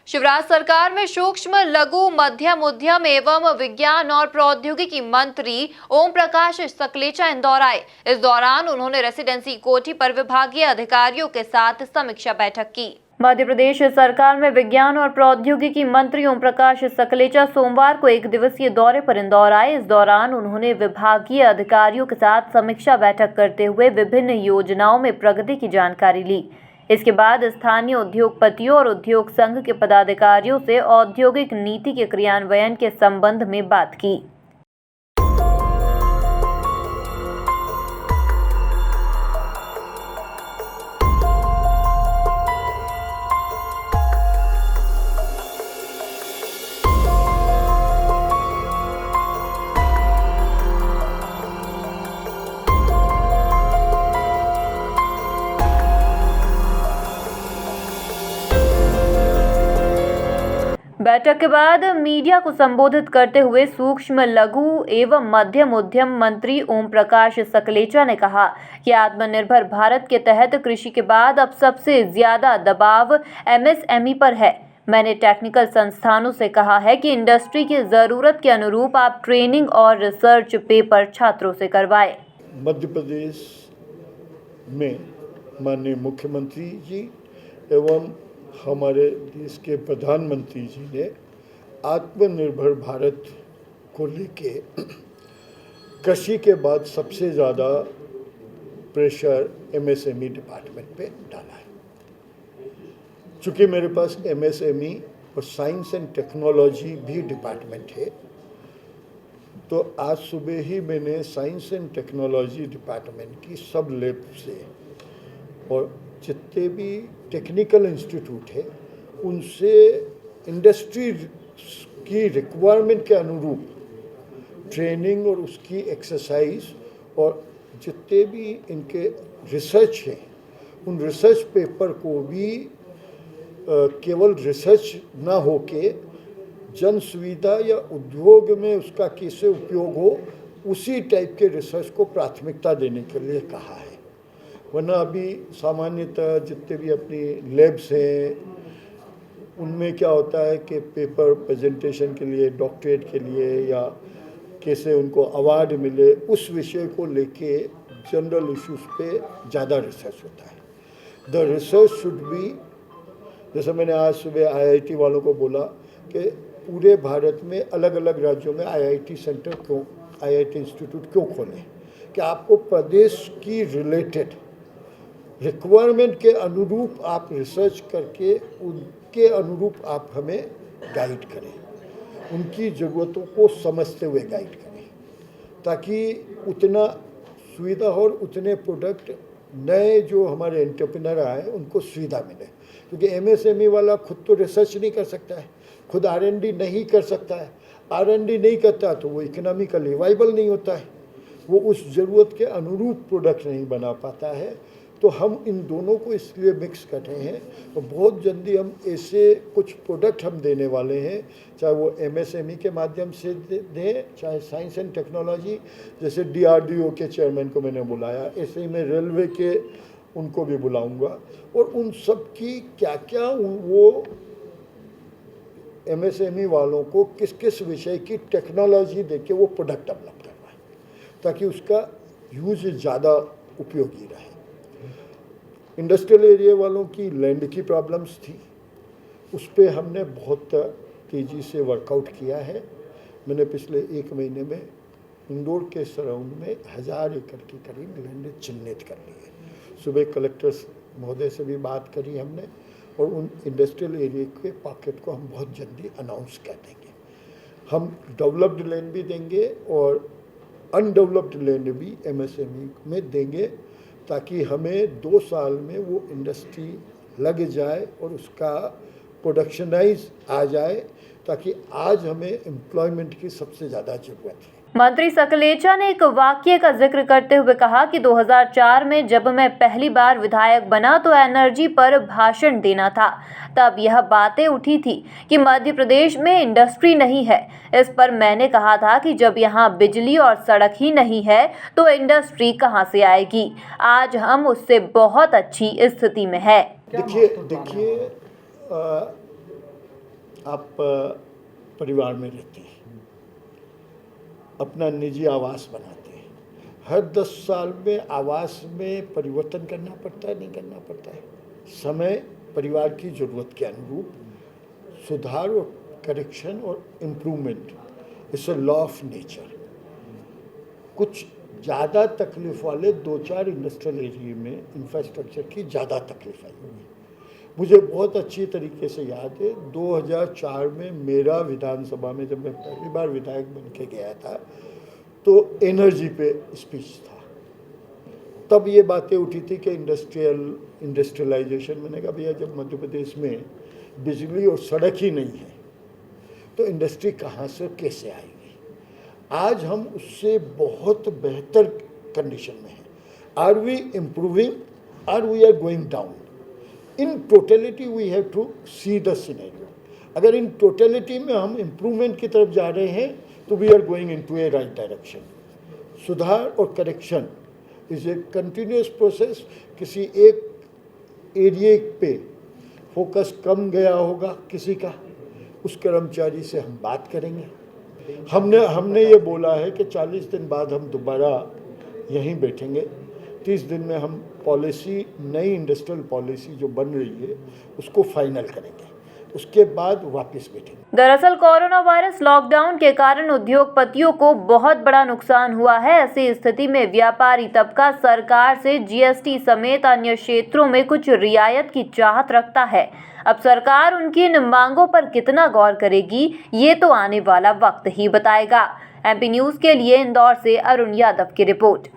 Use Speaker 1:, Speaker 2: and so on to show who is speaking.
Speaker 1: शिवराज सरकार में सूक्ष्म, लघु, मध्यम उद्यम एवं विज्ञान और प्रौद्योगिकी मंत्री ओम प्रकाश सकलेचा इंदौर आए। इस दौरान उन्होंने रेसिडेंसी कोठी पर विभागीय अधिकारियों के साथ समीक्षा बैठक की। मध्य प्रदेश सरकार में विज्ञान और प्रौद्योगिकी मंत्री ओम प्रकाश सकलेचा सोमवार को एक दिवसीय दौरे पर इंदौर आए। इस दौरान उन्होंने विभागीय अधिकारियों के साथ समीक्षा बैठक करते हुए विभिन्न योजनाओं में प्रगति की जानकारी ली। इसके बाद स्थानीय उद्योगपतियों और उद्योग संघ के पदाधिकारियों से औद्योगिक नीति के क्रियान्वयन के संबंध में बात की। बैठक के बाद मीडिया को संबोधित करते हुए सूक्ष्म, लघु एवं मध्यम उद्यम मंत्री ओम प्रकाश सकलेचा ने कहा कि आत्मनिर्भर भारत के तहत कृषि के बाद अब सबसे ज्यादा दबाव एमएसएमई पर है। मैंने टेक्निकल संस्थानों से कहा है कि इंडस्ट्री की जरूरत के अनुरूप आप ट्रेनिंग और रिसर्च पेपर छात्रों से करवाएं।
Speaker 2: मध्य प्रदेश में माननीय मुख्यमंत्री जी एवं हमारे देश के प्रधानमंत्री जी ने आत्मनिर्भर भारत को लेके कृषि के बाद सबसे ज़्यादा प्रेशर एमएसएमई डिपार्टमेंट पे डाला है। चूँकि मेरे पास एमएसएमई और साइंस एंड टेक्नोलॉजी भी डिपार्टमेंट है, तो आज सुबह ही मैंने साइंस एंड टेक्नोलॉजी डिपार्टमेंट की सब लैब से और जितने भी टेक्निकल इंस्टीट्यूट है उनसे इंडस्ट्री की रिक्वायरमेंट के अनुरूप ट्रेनिंग और उसकी एक्सरसाइज और जितने भी इनके रिसर्च हैं उन रिसर्च पेपर को भी केवल रिसर्च ना होके जन सुविधा या उद्योग में उसका कैसे उपयोग हो उसी टाइप के रिसर्च को प्राथमिकता देने के लिए कहा है। वरना अभी सामान्यतः जितने भी अपनी लैब्स हैं उनमें क्या होता है कि पेपर प्रेजेंटेशन के लिए, डॉक्टरेट के लिए या कैसे उनको अवार्ड मिले उस विषय को लेके जनरल इश्यूज पे ज़्यादा रिसर्च होता है। द रिसर्च शुड बी, जैसे मैंने आज सुबह आईआईटी वालों को बोला कि पूरे भारत में अलग अलग राज्यों में आईआईटी सेंटर क्यों, आईआईटी इंस्टीट्यूट क्यों खोलें, कि आपको प्रदेश की रिलेटेड रिक्वायरमेंट के अनुरूप आप रिसर्च करके उनके अनुरूप आप हमें गाइड करें, उनकी ज़रूरतों को समझते हुए गाइड करें, ताकि उतना सुविधा और उतने प्रोडक्ट नए जो हमारे एंटरप्रेन्योर आए उनको सुविधा मिले। क्योंकि एमएसएमई वाला खुद तो रिसर्च नहीं कर सकता है, खुद आरएनडी नहीं कर सकता है, आरएनडी नहीं करता तो वो इकोनॉमिकली वाइबल नहीं होता है, वो उस ज़रूरत के अनुरूप प्रोडक्ट नहीं बना पाता है। तो हम इन दोनों को इसलिए मिक्स कर रहे हैं और बहुत जल्दी हम ऐसे कुछ प्रोडक्ट हम देने वाले हैं, चाहे वो एमएसएमई के माध्यम से दें, चाहे साइंस एंड टेक्नोलॉजी, जैसे डीआरडीओ के चेयरमैन को मैंने बुलाया, ऐसे ही मैं रेलवे के उनको भी बुलाऊंगा और उन सब की क्या क्या वो एमएसएमई वालों को किस किस विषय की टेक्नोलॉजी देके वो प्रोडक्ट डेवलप करवाएं, ताकि उसका यूज ज़्यादा उपयोगी रहे। इंडस्ट्रियल एरिया वालों की लैंड की प्रॉब्लम्स थी, उस पर हमने बहुत तेज़ी से वर्कआउट किया है। मैंने पिछले 1 महीने में इंदौर के सराउंड में 1000 एकड़ की करीब लैंड चिन्हित कर ली है। सुबह कलेक्टर महोदय से भी बात करी हमने और उन इंडस्ट्रियल एरिया के पॉकेट को हम बहुत जल्दी अनाउंस कर देंगे। हम डेवलप्ड लैंड भी देंगे और अनडेवलप्ड लैंड भी एमएसएमई में देंगे, ताकि हमें 2 साल में वो इंडस्ट्री लग जाए और उसका प्रोडक्शनाइज आ जाए, ताकि आज हमें एम्प्लॉयमेंट की सबसे ज़्यादा ज़रूरत है।
Speaker 1: मंत्री सकलेचा ने एक वाक्य का जिक्र करते हुए कहा कि 2004 में जब मैं पहली बार विधायक बना तो एनर्जी पर भाषण देना था, तब यह बातें उठी थी कि मध्य प्रदेश में इंडस्ट्री नहीं है। इस पर मैंने कहा था कि जब यहाँ बिजली और सड़क ही नहीं है तो इंडस्ट्री कहाँ से आएगी। आज हम उससे बहुत अच्छी स्थिति में है।
Speaker 2: देखिए आप परिवार में रहते हैं, अपना निजी आवास बनाते हैं, हर 10 साल में आवास में परिवर्तन करना पड़ता है, नहीं करना पड़ता है। समय परिवार की ज़रूरत के अनुरूप सुधार और करेक्शन और improvement it's a law of nature. कुछ ज़्यादा तकलीफ वाले 2-4 इंडस्ट्रियल एरिया में इंफ्रास्ट्रक्चर की ज़्यादा तकलीफ आई होगी। मुझे बहुत अच्छी तरीके से याद है 2004 में मेरा विधानसभा में जब मैं पहली बार विधायक बन के गया था तो एनर्जी पे स्पीच था। तब ये बातें उठी थी कि इंडस्ट्रियलाइजेशन, मैंने कहा भैया जब मध्य प्रदेश में बिजली और सड़क ही नहीं है तो इंडस्ट्री कहाँ से कैसे आएगी। आज हम उससे बहुत बेहतर कंडीशन में हैं। Are we improving, or we are going down? In totality we have to see the scenario. अगर इन टोटलिटी में हम इम्प्रूवमेंट की तरफ जा रहे हैं तो we are going into a right direction. सुधार और correction is a continuous process. किसी एक एरिया पे फोकस कम गया होगा किसी का, उस कर्मचारी से हम बात करेंगे। हमने ये बोला है कि 40 दिन बाद हम दोबारा यहीं बैठेंगे। 30 दिन में हम पॉलिसी, नई इंडस्ट्रियल पॉलिसी जो बन रही है उसको फाइनल करेंगे, उसके बाद वापस बैठेंगे।
Speaker 1: दरअसल कोरोना वायरस लॉकडाउन के कारण उद्योगपतियों को बहुत बड़ा नुकसान हुआ है। ऐसी स्थिति में व्यापारी तबका सरकार से जीएसटी समेत अन्य क्षेत्रों में कुछ रियायत की चाहत रखता है। अब सरकार उनकी इन मांगों पर कितना गौर करेगी, ये तो आने वाला वक्त ही बताएगा। एमपी न्यूज़ के लिए इंदौर से अरुण यादव की रिपोर्ट।